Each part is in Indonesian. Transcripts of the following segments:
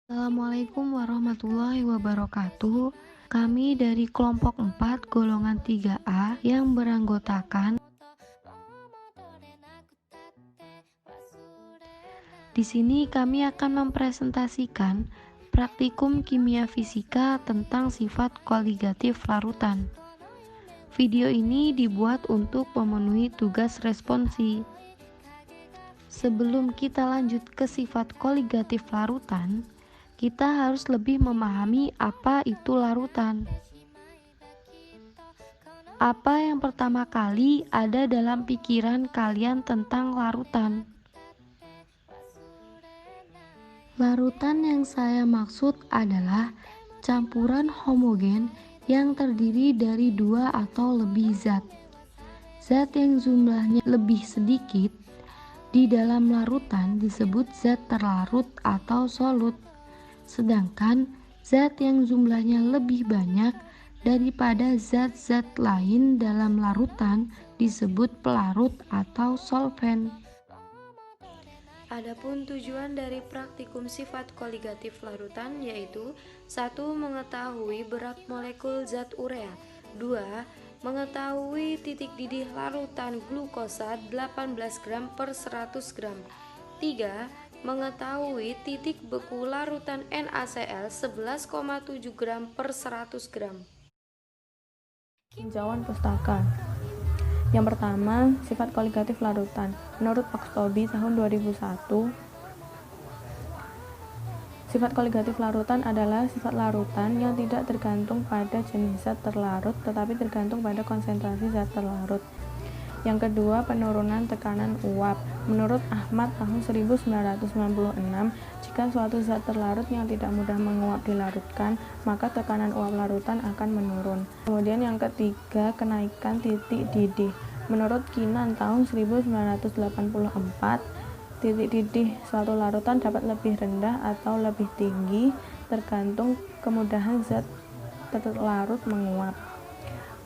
Assalamualaikum warahmatullahi wabarakatuh. Kami dari kelompok 4 golongan 3A yang beranggotakan di sini kami akan mempresentasikan praktikum kimia fisika tentang sifat koligatif larutan. Video ini dibuat untuk memenuhi tugas responsi. Sebelum kita lanjut ke sifat koligatif larutan, kita harus lebih memahami apa itu larutan. Apa yang pertama kali ada dalam pikiran kalian tentang larutan? Larutan yang saya maksud adalah campuran homogen yang terdiri dari dua atau lebih zat. Zat yang jumlahnya lebih sedikit di dalam larutan disebut zat terlarut atau solut. Sedangkan zat yang jumlahnya lebih banyak daripada zat-zat lain dalam larutan disebut pelarut atau solvent. Adapun tujuan dari praktikum sifat koligatif larutan yaitu 1. Mengetahui berat molekul zat urea, 2. Mengetahui titik didih larutan glukosa 18 gram per 100 gram, 3. Mengetahui titik beku larutan NaCl 11,7 gram per 100 gram. Tinjauan pustaka. Yang pertama, sifat koligatif larutan. Menurut Oxtoby tahun 2001, sifat koligatif larutan adalah sifat larutan yang tidak tergantung pada jenis zat terlarut, tetapi tergantung pada konsentrasi zat terlarut. Yang kedua, penurunan tekanan uap. Menurut Ahmad tahun 1996, jika suatu zat terlarut yang tidak mudah menguap dilarutkan, maka tekanan uap larutan akan menurun. Kemudian yang ketiga, kenaikan titik didih. Menurut Kinan tahun 1984, titik didih suatu larutan dapat lebih rendah atau lebih tinggi tergantung kemudahan zat terlarut menguap.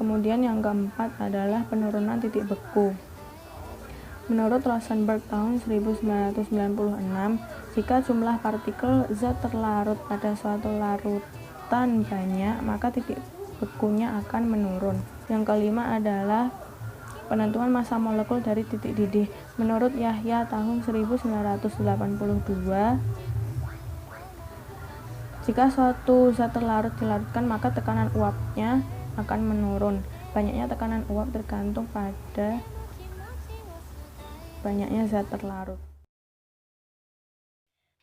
Kemudian yang keempat adalah penurunan titik beku. Menurut Rosenberg tahun 1996, jika jumlah partikel zat terlarut pada suatu larutan banyak, maka titik bekunya akan menurun. Yang kelima adalah penentuan massa molekul dari titik didih. Menurut Yahya tahun 1982, jika suatu zat terlarut dilarutkan, maka tekanan uapnya akan menurun. Banyaknya tekanan uap tergantung pada banyaknya zat terlarut.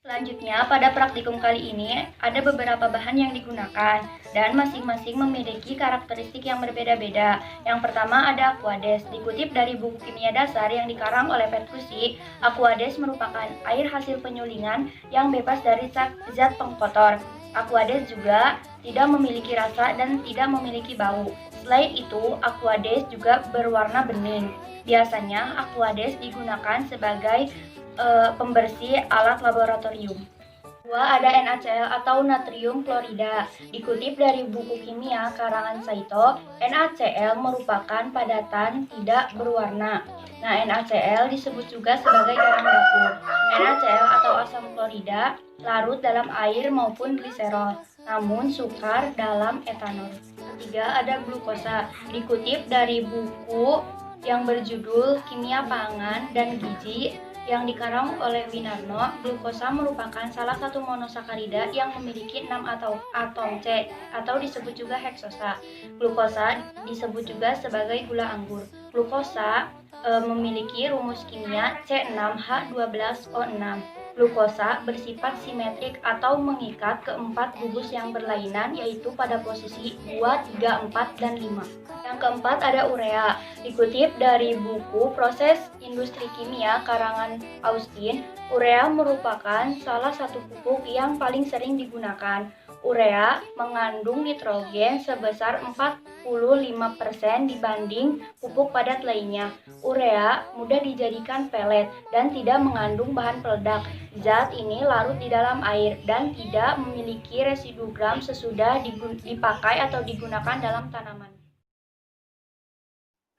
Selanjutnya, pada praktikum kali ini ada beberapa bahan yang digunakan dan masing-masing memiliki karakteristik yang berbeda-beda. Yang pertama ada Aquades. Dikutip dari buku kimia dasar yang dikarang oleh Petrucci, Aquades merupakan air hasil penyulingan yang bebas dari zat pengkotor. Aquades juga tidak memiliki rasa dan tidak memiliki bau. Selain itu, Aquades juga berwarna bening. Biasanya Aquades digunakan sebagai pembersih alat laboratorium. Kedua ada NaCl atau natrium klorida. Dikutip dari buku kimia karangan Saito, NaCl merupakan padatan tidak berwarna. Nah, NaCl disebut juga sebagai garam dapur. NaCl atau asam klorida larut dalam air maupun gliserol, namun sukar dalam etanol. Ketiga ada glukosa. Dikutip dari buku yang berjudul Kimia Pangan dan Gizi yang dikarang oleh Winarno, glukosa merupakan salah satu monosakarida yang memiliki 6 atom C atau disebut juga heksosa. Glukosa disebut juga sebagai gula anggur. Glukosa memiliki rumus kimia C6H12O6. Glukosa bersifat simetrik atau mengikat keempat gugus yang berlainan, yaitu pada posisi 2, 3, 4, dan 5. Yang keempat ada urea. Dikutip dari buku Proses Industri Kimia karangan Austin, urea merupakan salah satu pupuk yang paling sering digunakan. Urea mengandung nitrogen sebesar 45% dibanding pupuk padat lainnya. Urea mudah dijadikan pelet dan tidak mengandung bahan peledak. Zat ini larut di dalam air dan tidak memiliki residu gram sesudah dipakai atau digunakan dalam tanaman.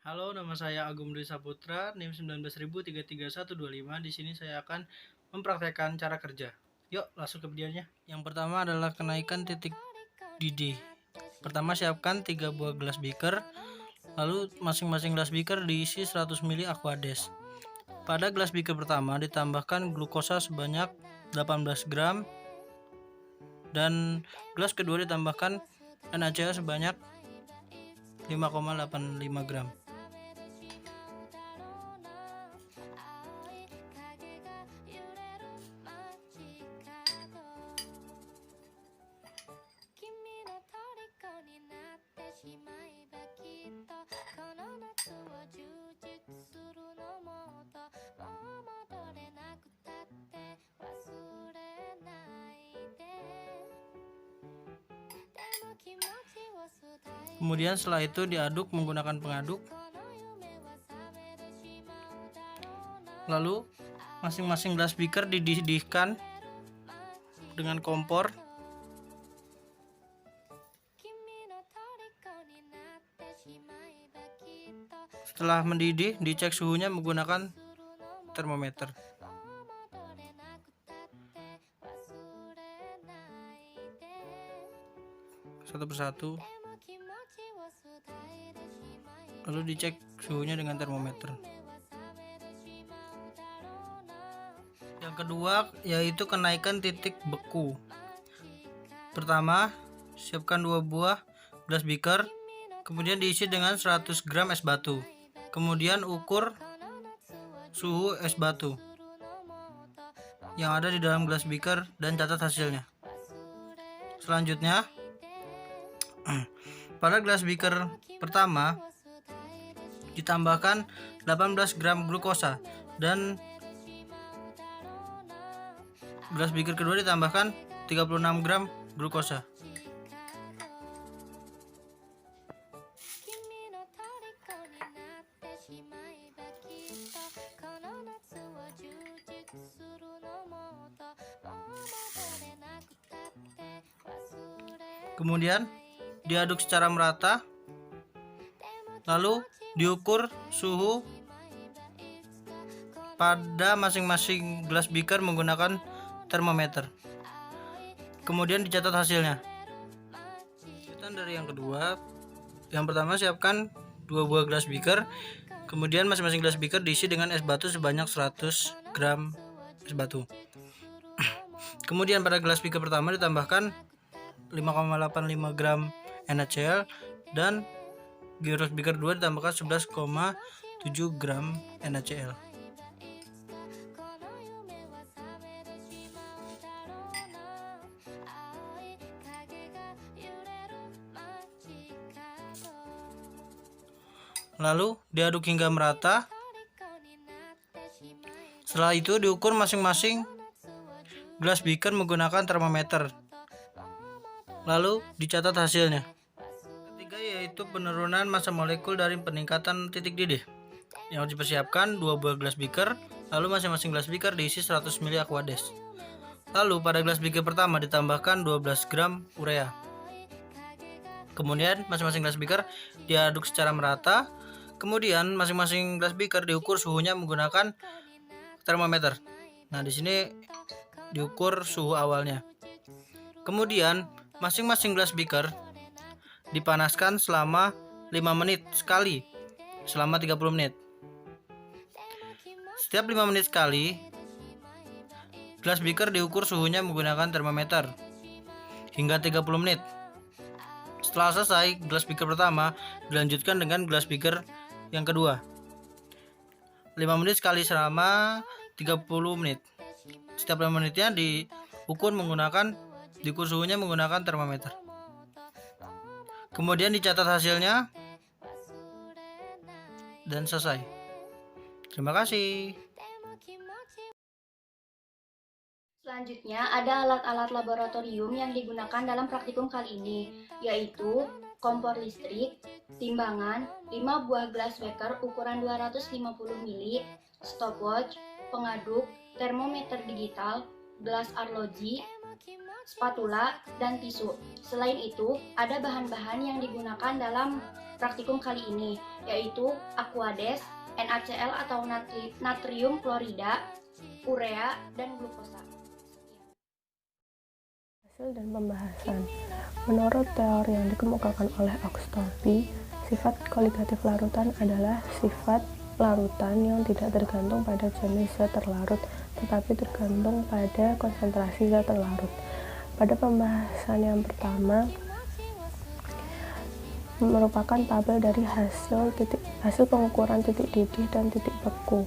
Halo, nama saya Agung Dwi Saputra, NIM 19.33125. Di sini saya akan mempraktekkan cara kerja. Yuk langsung ke videonya. Yang pertama adalah kenaikan titik didih. Pertama, siapkan 3 buah gelas beaker. Lalu masing-masing gelas beaker diisi 100 ml Aquades. Pada gelas beaker pertama ditambahkan glukosa sebanyak 18 gram dan gelas kedua ditambahkan NaCl sebanyak 5,85 gram. Kemudian setelah itu diaduk menggunakan pengaduk. Lalu masing-masing gelas beaker dididihkan dengan kompor. Setelah mendidih, dicek suhunya menggunakan termometer. Satu persatu. Lalu dicek suhunya dengan termometer. Yang kedua yaitu kenaikan titik beku. Pertama, siapkan 2 buah gelas beaker, kemudian diisi dengan 100 gram es batu. Kemudian ukur suhu es batu yang ada di dalam gelas beaker dan catat hasilnya. Selanjutnya, pada gelas beaker pertama ditambahkan 18 gram glukosa dan gelas beaker kedua ditambahkan 36 gram glukosa. Kemudian diaduk secara merata, lalu diukur suhu pada masing-masing gelas beaker menggunakan termometer. Kemudian dicatat hasilnya. Lanjutan dari yang kedua, yang pertama siapkan 2 buah gelas beaker, kemudian masing-masing gelas beaker diisi dengan es batu sebanyak 100 gram es batu. Kemudian pada gelas beaker pertama ditambahkan 5,85 gram NaCl dan gelas beaker 2 ditambahkan 11,7 gram NaCl. Lalu diaduk hingga merata. Setelah itu diukur masing-masing gelas beaker menggunakan termometer. Lalu dicatat hasilnya. Ketiga yaitu penurunan massa molekul dari peningkatan titik didih. Yang harus dipersiapkan 2 buah gelas beaker, lalu masing-masing gelas beaker diisi 100 ml Aquades. Lalu pada gelas beaker pertama ditambahkan 12 gram urea. Kemudian masing-masing gelas beaker diaduk secara merata. Kemudian masing-masing gelas beaker diukur suhunya menggunakan termometer. Nah, di sini diukur suhu awalnya. Kemudian masing-masing gelas beaker dipanaskan selama 5 menit sekali selama 30 menit. Setiap 5 menit sekali, gelas beaker diukur suhunya menggunakan termometer hingga 30 menit. Setelah selesai gelas beaker pertama, dilanjutkan dengan gelas beaker yang kedua. 5 menit sekali selama 30 menit. Setiap 5 menitnya diukur suhunya menggunakan termometer. Kemudian dicatat hasilnya dan selesai. Terima kasih. Selanjutnya ada alat-alat laboratorium yang digunakan dalam praktikum kali ini, yaitu kompor listrik, timbangan, 5 buah gelas beaker ukuran 250 ml, stopwatch, pengaduk, termometer digital, gelas arloji, spatula, dan tisu. Selain itu, ada bahan-bahan yang digunakan dalam praktikum kali ini, yaitu Aquades, NaCl atau natrium klorida, urea, dan glukosa. Hasil dan pembahasan. Menurut teori yang dikemukakan oleh Oxtoby, sifat koligatif larutan adalah sifat larutan yang tidak tergantung pada jenis zat terlarut, tetapi tergantung pada konsentrasi zat terlarut. Pada pembahasan yang pertama, merupakan tabel dari hasil pengukuran titik didih dan titik beku.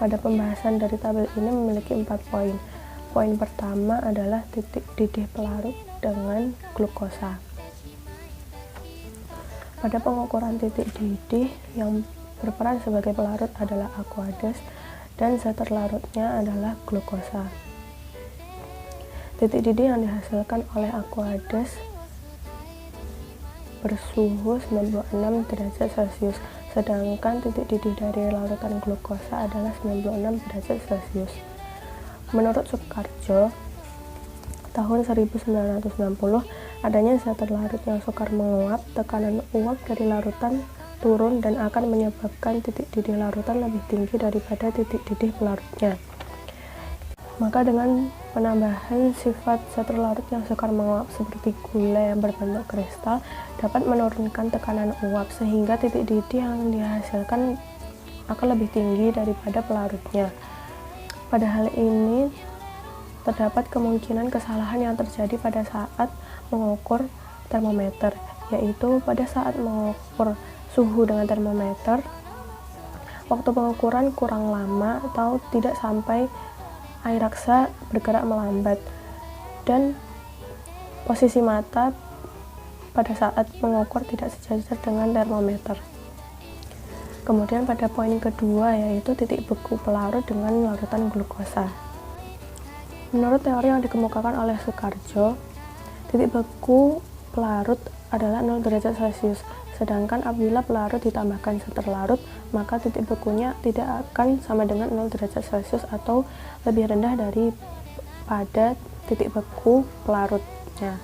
Pada pembahasan dari tabel ini memiliki 4 poin. Poin pertama adalah titik didih pelarut dengan glukosa. Pada pengukuran titik didih, yang berperan sebagai pelarut adalah aqueous dan zat terlarutnya adalah glukosa. Titik didih yang dihasilkan oleh aqueous bersuhu 96 derajat Celcius, sedangkan titik didih dari larutan glukosa adalah 96 derajat Celcius. Menurut Soekarjo, tahun 1990, adanya zat terlarut yang sukar menguap, tekanan uap dari larutan turun dan akan menyebabkan titik didih larutan lebih tinggi daripada titik didih pelarutnya. Maka dengan penambahan sifat zat terlarut yang sukar menguap seperti gula yang berbentuk kristal dapat menurunkan tekanan uap sehingga titik didih yang dihasilkan akan lebih tinggi daripada pelarutnya. Pada hal ini terdapat kemungkinan kesalahan yang terjadi pada saat mengukur termometer, yaitu pada saat mengukur suhu dengan termometer, waktu pengukuran kurang lama atau tidak sampai air raksa bergerak melambat, dan posisi mata pada saat mengukur tidak sejajar dengan termometer. Kemudian pada poin kedua, yaitu titik beku pelarut dengan larutan glukosa. Menurut teori yang dikemukakan oleh Soekarjo, titik beku pelarut adalah 0 derajat Celcius, sedangkan apabila pelarut ditambahkan zat terlarut, maka titik bekunya tidak akan sama dengan 0 derajat Celcius atau lebih rendah daripada titik beku pelarutnya.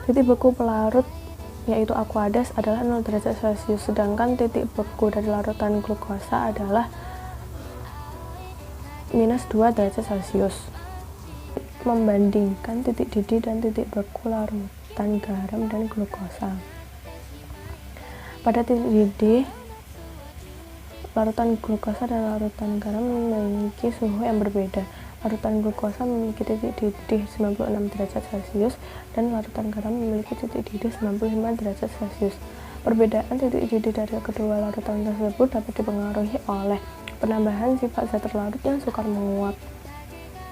Titik beku pelarut yaitu aqueous adalah 0 derajat Celcius, sedangkan titik beku dari larutan glukosa adalah minus 2 derajat Celcius. Membandingkan titik didih dan titik beku larutan garam dan glukosa. Pada titik didih, larutan glukosa dan larutan garam memiliki suhu yang berbeda. Larutan glukosa memiliki titik didih 96 derajat Celcius dan larutan garam memiliki titik didih 95 derajat Celcius. Perbedaan titik didih dari kedua larutan tersebut dapat dipengaruhi oleh penambahan sifat zat terlarut yang sukar menguap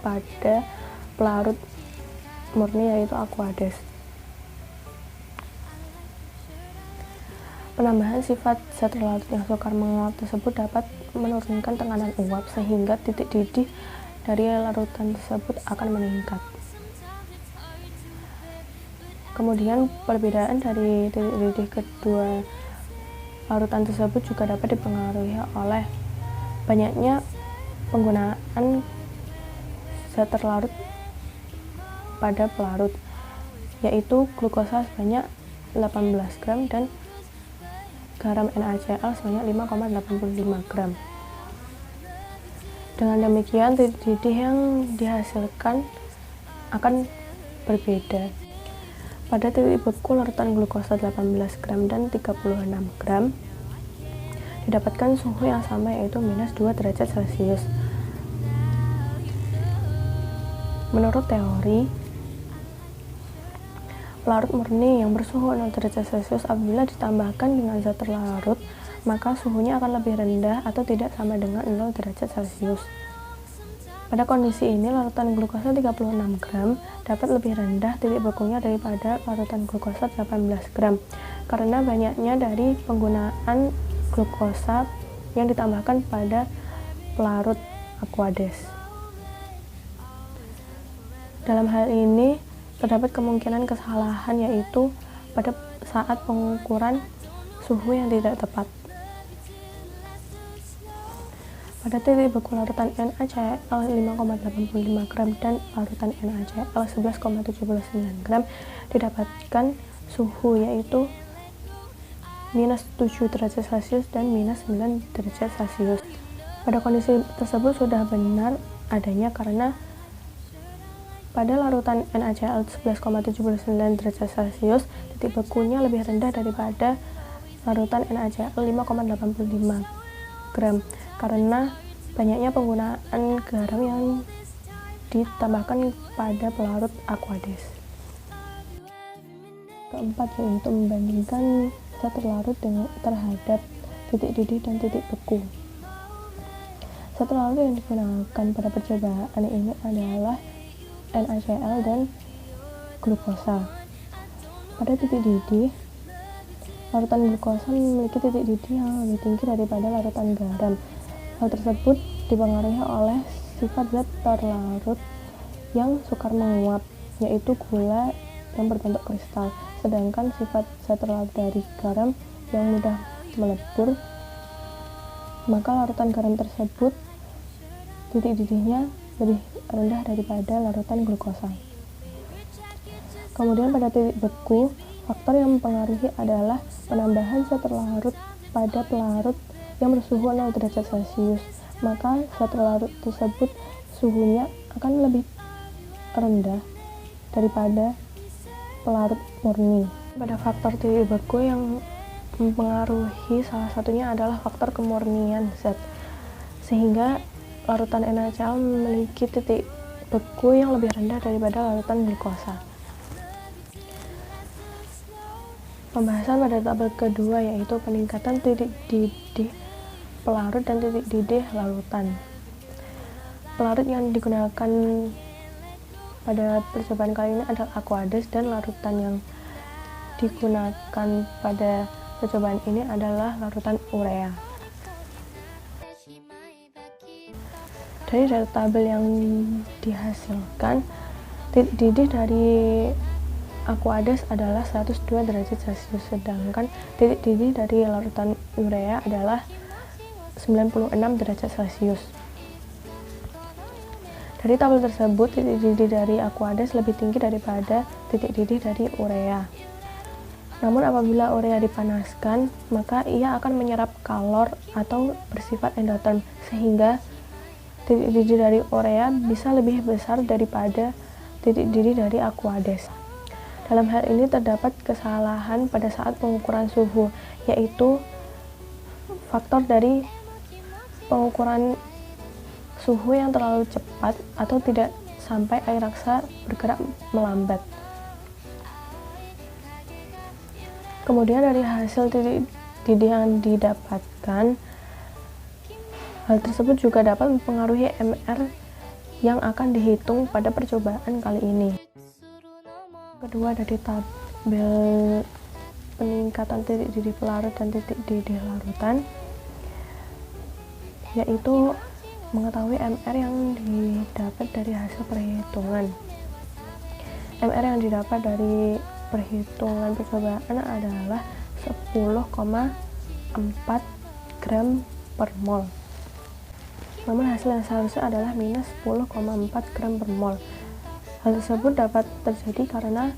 pada pelarut murni yaitu aqueous. Penambahan sifat zat terlarut yang sukar menguap tersebut dapat menurunkan tekanan uap sehingga titik didih dari larutan tersebut akan meningkat. Kemudian perbedaan dari titik didih kedua larutan tersebut juga dapat dipengaruhi oleh banyaknya penggunaan zat terlarut pada pelarut, yaitu glukosa sebanyak 18 gram dan garam NaCl sebanyak 5,85 gram. Dengan demikian, titik didih yang dihasilkan akan berbeda. Pada titik beku larutan glukosa 18 gram dan 36 gram didapatkan suhu yang sama yaitu minus 2 derajat Celcius. Menurut teori, pelarut murni yang bersuhu 0 derajat Celcius apabila ditambahkan dengan zat terlarut, maka suhunya akan lebih rendah atau tidak sama dengan 0 derajat Celcius. Pada kondisi ini, larutan glukosa 36 gram dapat lebih rendah titik bekunya daripada larutan glukosa 18 gram karena banyaknya dari penggunaan glukosa yang ditambahkan pada pelarut aqueous. Dalam hal ini, terdapat kemungkinan kesalahan yaitu pada saat pengukuran suhu yang tidak tepat. Pada titik beku larutan NaCl 5,85 gram dan larutan NaCl 11,79 gram didapatkan suhu yaitu minus 7 derajat Celcius dan minus 9 derajat Celcius. Pada kondisi tersebut sudah benar adanya karena pada larutan NaCl 11,79 derajat Celcius, titik bekunya lebih rendah daripada larutan NaCl 5,85 gram karena banyaknya penggunaan garam yang ditambahkan pada pelarut Aquades. Keempat, yaitu membandingkan zat terlarut terhadap titik didih dan titik beku. Zat terlarut yang digunakan pada percobaan ini adalah NaCl dan glukosa. Pada titik didih, larutan glukosa memiliki titik didih yang lebih tinggi daripada larutan garam. Hal tersebut dipengaruhi oleh sifat zat terlarut yang sukar menguap, yaitu gula yang berbentuk kristal, sedangkan sifat zat terlarut dari garam yang mudah melebur, maka larutan garam tersebut titik didihnya lebih rendah daripada larutan glukosa. Kemudian pada titik beku, faktor yang mempengaruhi adalah penambahan zat terlarut pada pelarut yang bersuhu 0 derajat Celcius, maka zat terlarut tersebut suhunya akan lebih rendah daripada pelarut murni. Pada faktor titik beku yang mempengaruhi salah satunya adalah faktor kemurnian zat, sehingga larutan NaCl memiliki titik beku yang lebih rendah daripada larutan glukosa. Pembahasan pada tabel kedua yaitu peningkatan titik didih pelarut dan titik didih larutan. Pelarut yang digunakan pada percobaan kali ini adalah Aquades, dan larutan yang digunakan pada percobaan ini adalah larutan urea. Dari data tabel yang dihasilkan, titik didih dari Aquades adalah 102 derajat Celcius, sedangkan titik didih dari larutan urea adalah 96 derajat Celcius. Dari tabel tersebut, titik didih dari Aquades lebih tinggi daripada titik didih dari urea. Namun apabila urea dipanaskan, maka ia akan menyerap kalor atau bersifat endoterm, sehingga titik didih dari urea bisa lebih besar daripada titik didih dari Aquades. Dalam hal ini terdapat kesalahan pada saat pengukuran suhu, yaitu faktor dari pengukuran suhu yang terlalu cepat atau tidak sampai air raksa bergerak melambat. Kemudian dari hasil titik didih yang didapatkan, hal tersebut juga dapat mempengaruhi MR yang akan dihitung pada percobaan kali ini. Kedua, dari tabel peningkatan titik didih pelarut dan titik didih larutan, yaitu mengetahui MR yang didapat dari hasil perhitungan. MR yang didapat dari perhitungan percobaan adalah 10,4 gram per mol. Namun hasil yang seharusnya adalah minus 10,4 gram per mol. Hal tersebut dapat terjadi karena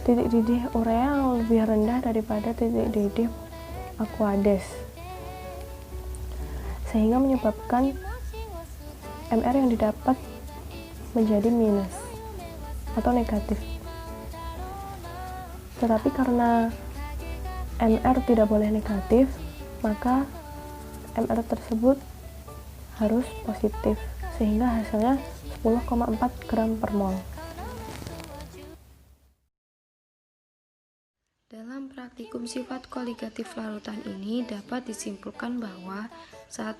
titik didih urea yang lebih rendah daripada titik didih Aquades, sehingga menyebabkan MR yang didapat menjadi minus atau negatif. Tetapi karena MR tidak boleh negatif, maka MR tersebut harus positif, sehingga hasilnya 10,4 gram per mol. Dalam praktikum sifat koligatif larutan ini dapat disimpulkan bahwa 1.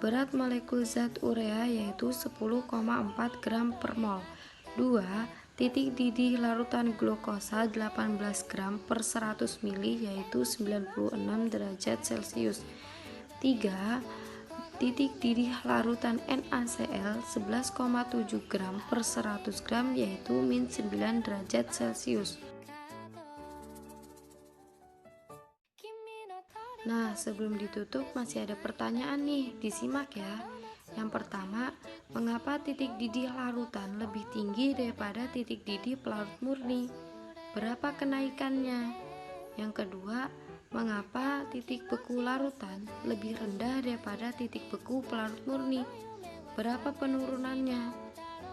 Berat molekul zat urea yaitu 10,4 gram per mol. 2. Titik didih larutan glukosa 18 gram per 100 ml yaitu 96 derajat Celcius. 3. Titik didih larutan NaCl 11,7 gram per 100 gram yaitu min 9 derajat Celcius. Nah, sebelum ditutup masih ada pertanyaan nih, disimak ya. Yang pertama, mengapa titik didih larutan lebih tinggi daripada titik didih pelarut murni? Berapa kenaikannya? Yang kedua, Mengapa titik beku larutan lebih rendah daripada titik beku pelarut murni? Berapa penurunannya?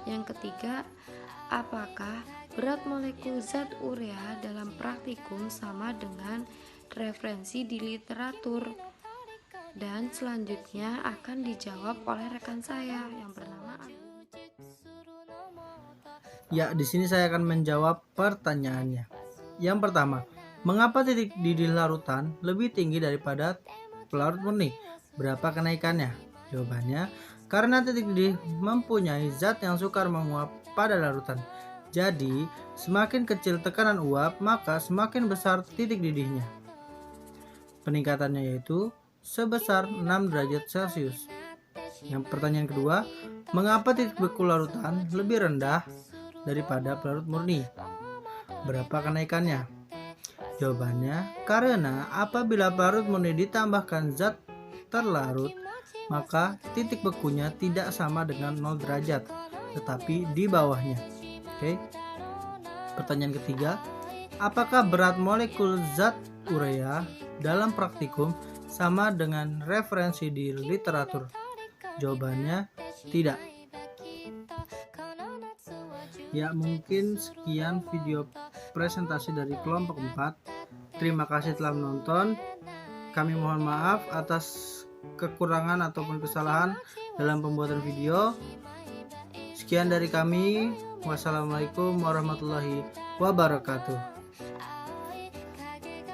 Yang ketiga, apakah berat molekul zat urea dalam praktikum sama dengan referensi di literatur? Dan selanjutnya akan dijawab oleh rekan saya yang bernama Ya, di sini saya akan menjawab pertanyaannya. Yang pertama, mengapa titik didih larutan lebih tinggi daripada pelarut murni? Berapa kenaikannya? Jawabannya, karena titik didih mempunyai zat yang sukar menguap pada larutan. Jadi, semakin kecil tekanan uap, maka semakin besar titik didihnya. Peningkatannya yaitu sebesar 6 derajat Celcius. Yang pertanyaan kedua, mengapa titik beku larutan lebih rendah daripada pelarut murni? Berapa kenaikannya? Jawabannya, karena apabila pelarut murni ditambahkan zat terlarut, maka titik bekunya tidak sama dengan 0 derajat, tetapi di bawahnya. Oke. Pertanyaan ketiga, apakah berat molekul zat urea dalam praktikum sama dengan referensi di literatur? Jawabannya, tidak. Ya, mungkin sekian video presentasi dari kelompok 4. Terima kasih telah menonton. Kami mohon maaf atas kekurangan ataupun kesalahan dalam pembuatan video. Sekian dari kami. Wassalamualaikum warahmatullahi wabarakatuh.